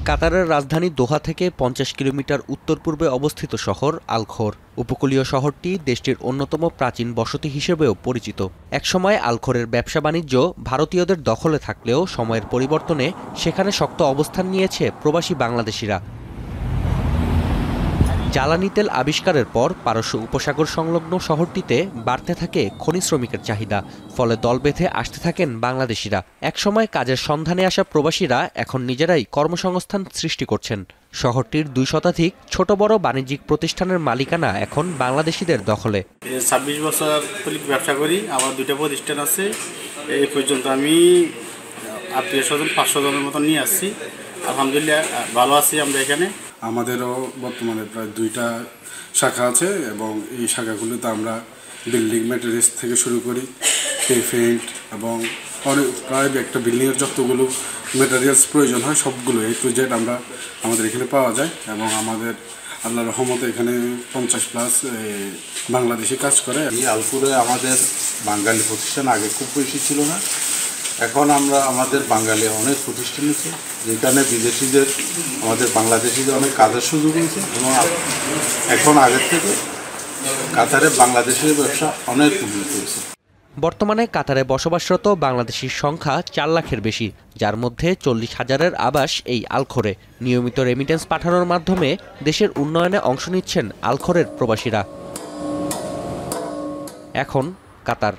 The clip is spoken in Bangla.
কাতারের রাজধানী দোহা থেকে ৫০ কিলোমিটার উত্তর-পূর্বে অবস্থিত শহর আল-খোর। উপকূলীয় শহরটি দেশটির অন্যতম প্রাচীন বসতি হিসেবেও পরিচিত। একসময় আল-খোরের ব্যবসা-বাণিজ্য ভারতীয়দের দখলে থাকলেও সময়ের পরিবর্তনে সেখানে শক্ত অবস্থান নিয়েছে প্রবাসী বাংলাদেশিরা। জ্বালানি তেল আবিষ্কারের পর পারস্য উপসাগর সংলগ্ন শহরটিতে বাড়তে থাকে খনি শ্রমিকের চাহিদা। ফলে দল বেঁধে আসতে থাকেন বাংলাদেশিরা। একসময় কাজের সন্ধানে আসা প্রবাসীরা এখন নিজেরাই কর্মসংস্থান সৃষ্টি করছেন। শহরটির ২ শতাধিক ছোট বড় বাণিজ্যিক প্রতিষ্ঠানের মালিকানা এখন বাংলাদেশিদের দখলে। ২৬ বছর ব্যবসা করি, আমার ২টা প্রতিষ্ঠান আছে। এই পর্যন্ত আমি আত্মীয় স্বজন ৫০০ জনের মতো নিয়ে আসছি। আলহামদুলিল্লাহ ভালো আছি আমরা এখানে। আমাদেরও বর্তমানে প্রায় 2টা শাখা আছে এবং এই শাখাগুলোতে আমরা বিল্ডিং ম্যাটেরিয়ালস থেকে শুরু করি, পেইন্ট এবং অনেক প্রায় একটা বিল্ডিংয়ের যতগুলো ম্যাটেরিয়ালস প্রয়োজন হয় সবগুলো A to Z আমরা আমাদের এখানে পাওয়া যায়। এবং আমাদের আল্লাহর রহমতে এখানে 50+ বাংলাদেশি কাজ করে। এই আল-খোরে আমাদের বাঙালি প্রতিষ্ঠান আগে খুব বেশি ছিল না, এখন আমরা আমাদের বাঙালি অনেক প্রতিষ্ঠান আছে, যেখানে বিদেশিদের আমাদের বাংলাদেশিদের অনেক কাজের সুযোগ হয়েছে এবং এখন আগের থেকে কাতারে বাংলাদেশের ব্যবসা অনেক উন্নত হয়েছে। বর্তমানে কাতারে বসবাসরত বাংলাদেশির সংখ্যা ৪ লাখের বেশি, যার মধ্যে ৪০,০০০-এর আবাস এই আল-খোরে। নিয়মিত রেমিটেন্স পাঠানোর মাধ্যমে দেশের উন্নয়নে অংশ নিচ্ছেন আল-খোরের প্রবাসীরা। এখন কাতার।